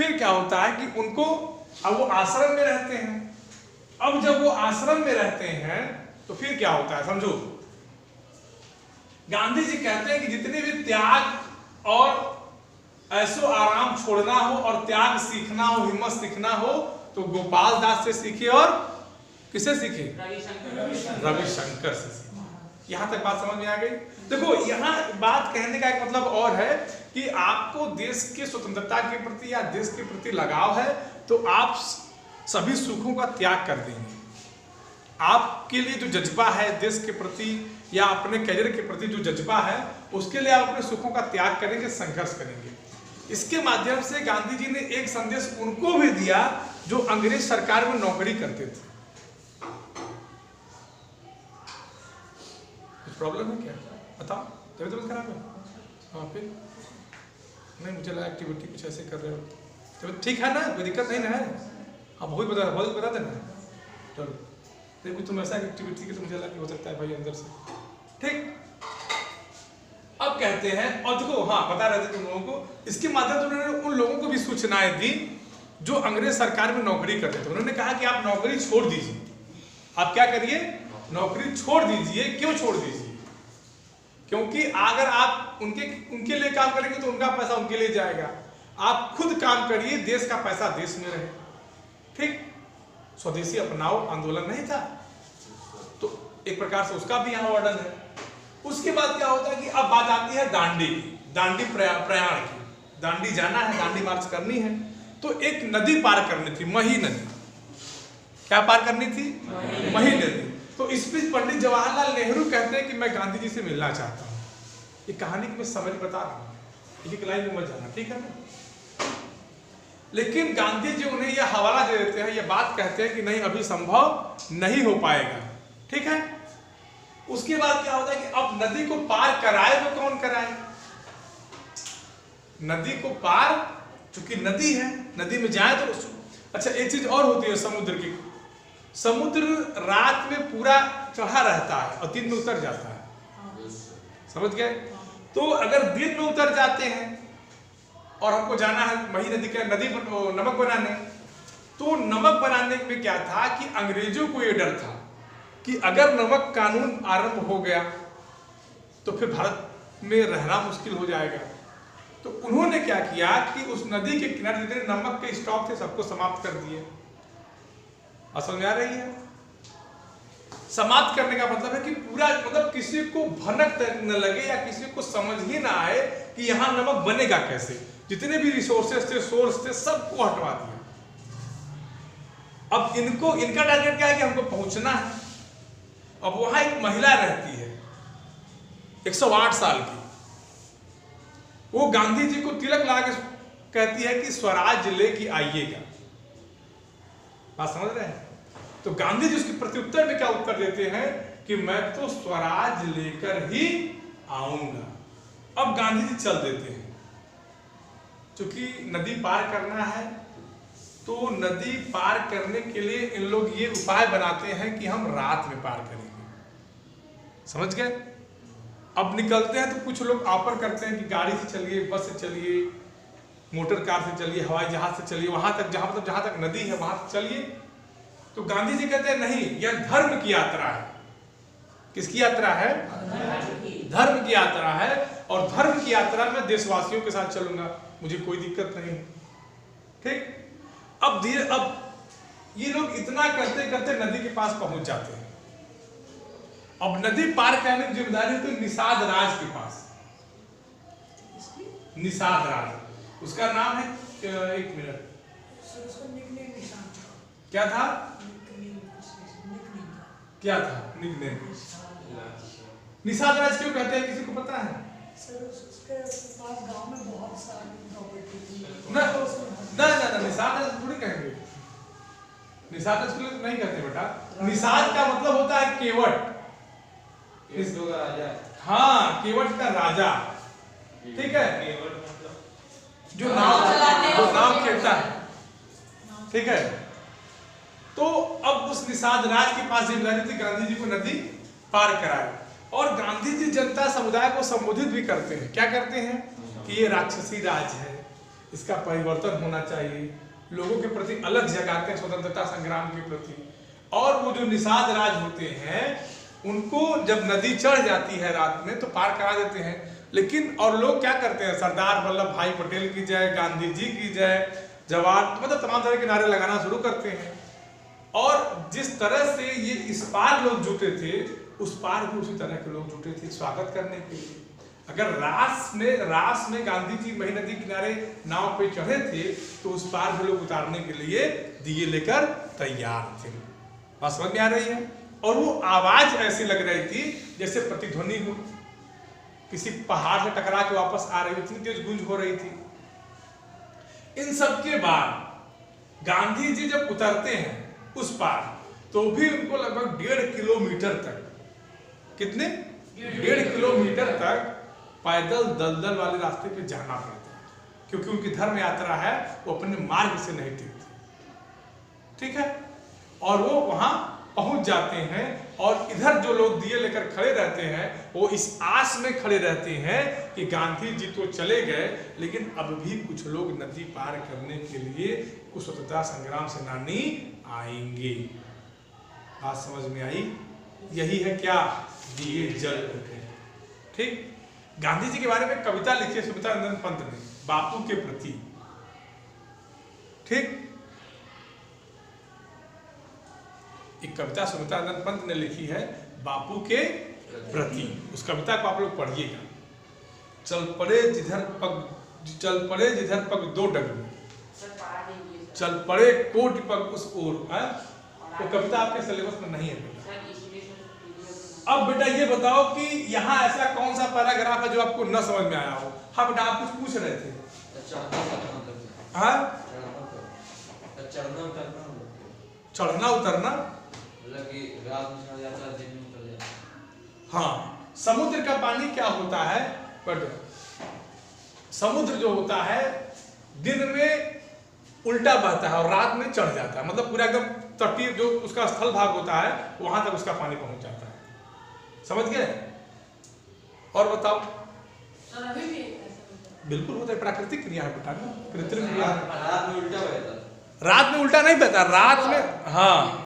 फिर क्या होता है कि उनको, अब वो आश्रम में रहते हैं, अब जब वो आश्रम में रहते हैं तो फिर क्या होता है समझो। गांधी जी कहते हैं कि जितने भी त्याग और ऐसो आराम छोड़ना हो और त्याग सीखना हो, हिम्मत सीखना हो, तो गोपाल दास से सीखे और किससे सीखे? रविशंकर से सीखे। यहां तक बात समझ में आ गई? देखो यहाँ बात कहने का एक मतलब और है कि आपको देश की स्वतंत्रता के प्रति या देश के प्रति लगाव है तो आप सभी सुखों का त्याग कर देंगे। आपके लिए जो जज्बा है देश के प्रति या अपने करियर के प्रति जो जज्बा है उसके लिए आप अपने सुखों का त्याग करेंगे, संघर्ष करेंगे। इसके माध्यम से गांधी जी ने एक संदेश उनको भी दिया जो अंग्रेज सरकार में नौकरी करते थे। कुछ प्रॉब्लम है क्या? बताओ। तबीयत खराब है? हाँ फिर नहीं, मुझे लगा एक्टिविटी कुछ ऐसे कर रहे हो। तबीयत ठीक है ना? कोई दिक्कत नहीं ना है? हाँ बहुत बता देना। चलो देखो तुम ऐसा एक्टिविटी की तो मुझे लगा कि हो सकता है भाई अंदर से ठीक। अब कहते हैं, और देखो हाँ बता रहे थे तुम लोगों को, इसके माध्यम से उन्होंने उन लोगों को भी सूचनाएं दी जो अंग्रेज सरकार में नौकरी करते थे। उन्होंने कहा कि आप नौकरी छोड़ दीजिए। आप क्या करिए? नौकरी छोड़ दीजिए। क्यों छोड़ दीजिए? क्योंकि अगर आप उनके लिए काम करेंगे तो उनका पैसा उनके लिए जाएगा। आप खुद काम करिए, देश का पैसा देश में रहे। ठीक, स्वदेशी अपनाओ आंदोलन नहीं था तो एक प्रकार से उसका भी यहाँ वर्णन है। उसके बाद क्या होता है कि अब बात आती है दांडी प्रयाण की। दांडी जाना है, दांडी मार्च करनी है, तो एक नदी पार करनी थी, मही नदी। क्या पार करनी थी? मही नदी। तो इस बीच पंडित जवाहरलाल नेहरू कहते हैं कि मैं गांधी जी से मिलना चाहता हूँ। ये कहानी की मैं समझ बता रहा हूँ, एक लाइन में मत जाना, ठीक है ना? लेकिन गांधी जी उन्हें यह हवाला दे देते हैं, यह बात कहते हैं कि नहीं अभी संभव नहीं हो पाएगा। ठीक है। उसके बाद क्या होता है कि अब नदी को पार कराए तो कौन कराए? नदी को पार, चूंकि नदी है, नदी में जाए तो अच्छा एक चीज और होती है समुद्र की। समुद्र रात में पूरा चढ़ा रहता है और दिन में उतर जाता है। समझ गए? तो अगर दिन में उतर जाते हैं और हमको जाना है मही नदी के नमक बनाने, तो नमक बनाने में क्या था कि अंग्रेजों को यह डर था कि अगर नमक कानून आरंभ हो गया तो फिर भारत में रहना मुश्किल हो जाएगा। तो उन्होंने क्या किया कि उस नदी के किनारे जितने नमक के स्टॉक थे सबको समाप्त कर दिए। समझ में आ रही है? समाप्त करने का मतलब है कि पूरा, मतलब किसी को भनक न लगे या किसी को समझ ही ना आए कि यहाँ नमक बनेगा कैसे। जितने भी रिसोर्सेस थे, सोर्स थे, सबको हटवा दिया। अब इनका टारगेट क्या है कि हमको पहुंचना है। अब वहां एक महिला रहती है 108 साल की, वो गांधी जी को तिलक लगा के कहती है कि स्वराज लेके आइएगा। बात समझ रहे हैं? तो गांधी जी उसके प्रत्युत्तर में क्या उत्तर देते हैं कि मैं तो स्वराज लेकर ही आऊंगा। अब गांधी जी चल देते हैं, क्योंकि नदी पार करना है। तो नदी पार करने के लिए इन लोग ये उपाय बनाते हैं कि हम रात में पार करेंगे। समझ गए? अब निकलते हैं तो कुछ लोग ऑफर करते हैं कि गाड़ी से चलिए, बस से चलिए, मोटर कार से चलिए, हवाई जहाज से चलिए, वहां तक जहां तक नदी है वहां तक चलिए। तो गांधी जी कहते हैं नहीं, यह धर्म की यात्रा है। किसकी यात्रा है? धर्म की यात्रा है। और धर्म की यात्रा में देशवासियों के साथ चलूंगा, मुझे कोई दिक्कत नहीं। ठीक। अब ये लोग इतना करते करते नदी के पास पहुंच जाते हैं। अब नदी पार करने की जिम्मेदारी तो निषाद राज के पास। निषाद राज उसका नाम है, एक मिनट, क्या था? क्या था निकनेम? निषाद राज क्यों कहते हैं, किसी को पता है? सर उसके पास गांव में बहुत सारी प्रॉपर्टी थी। ना निषाद राज थोड़ी कहेंगे। निषाद राज नहीं कहते बेटा। निषाद का मतलब होता है केवट। का राजा। हाँ, केवट का राजा। ठीक है, केवट मतलब जो नाव खेलता है। ठीक है। तो अब उस निषाद राज के पास जिम्मेदारी थी गांधी जी को नदी पार कराए। और गांधी जी जनता समुदाय को संबोधित भी करते हैं। क्या करते हैं कि ये राक्षसी राज है, इसका परिवर्तन होना चाहिए, लोगों के प्रति अलग जगाते हैं स्वतंत्रता संग्राम के प्रति। और वो जो निषाद राज होते हैं उनको जब नदी चढ़ जाती है रात में तो पार करा देते हैं, लेकिन और लोग क्या करते हैं, सरदार वल्लभ भाई पटेल की जय, गांधी जी की जय, जवान, मतलब तमाम तरह के नारे लगाना शुरू करते हैं। और जिस तरह से ये इस पार लोग जुटे थे उस पार भी उसी तरह के लोग जुटे थे स्वागत करने के लिए। अगर रास में गांधी जी मही नदी किनारे नाव पे चढ़े थे तो उस पार भी लोग उतारने के लिए दिए लेकर तैयार थे। बात समझ में आ रही है? और वो आवाज ऐसी लग रही थी जैसे प्रतिध्वनि हो, किसी पहाड़ से टकरा के वापस आ रही, इतनी तेज गूंज हो रही थी। इन सब के बाद गांधी जी जब उतरते हैं उस पार तो भी उनको लगभग 1.5 किलोमीटर तक, कितने 1.5 किलोमीटर तक पैदल दलदल वाले रास्ते पे जाना पड़ता है, क्योंकि उनकी धर्म यात्रा है, वो अपने मार्ग से नहीं टिकती। ठीक है, और वो वहां पहुंच जाते हैं और इधर जो लोग दिए लेकर खड़े रहते हैं वो इस आस में खड़े रहते हैं कि गांधी जी तो चले गए लेकिन अब भी कुछ लोग नदी पार करने के लिए कुछ स्वतंत्रता संग्राम सेनानी आएंगे। बात समझ में आई? यही है क्या, दिए जल उठे। ठीक, गांधी जी के बारे में कविता लिखी है सुमित्रा नंदन पंत ने बापू के प्रति। ठीक, एक कविता सुमित्रा नंदन पंत ने लिखी है बापू के प्रति। उस कविता को आप लोग पढ़िएगा। चल पड़े जिधर पग दो डगरू, चल पड़े कोटि पग उस ओर। वो कविता आपके सिलेबस में नहीं है बेटा। अब बेटा ये बताओ कि यहाँ ऐसा कौन सा पैराग्राफ है जो आपको न समझ में आया हो? हाँ बेटा, आप कुछ पूछ रहे थे। हाँ, चढ़ना उतरना, हाँ, समुद्र का पानी क्या होता है? बट समुद्र जो होता है दिन में उल्टा बहता है और रात में चढ़ जाता है, मतलब पूरा एकदम तटीय जो उसका स्थल भाग होता है वहां तक उसका पानी पहुंच जाता है। समझ गए? और बताओ। सर अभी भी बिल्कुल होता है, प्राकृतिक क्रिया है बेटा, कृत्रिम क्रिया। रात में उल्टा बहता, रात में उल्टा नहीं बहता, रात में, हाँ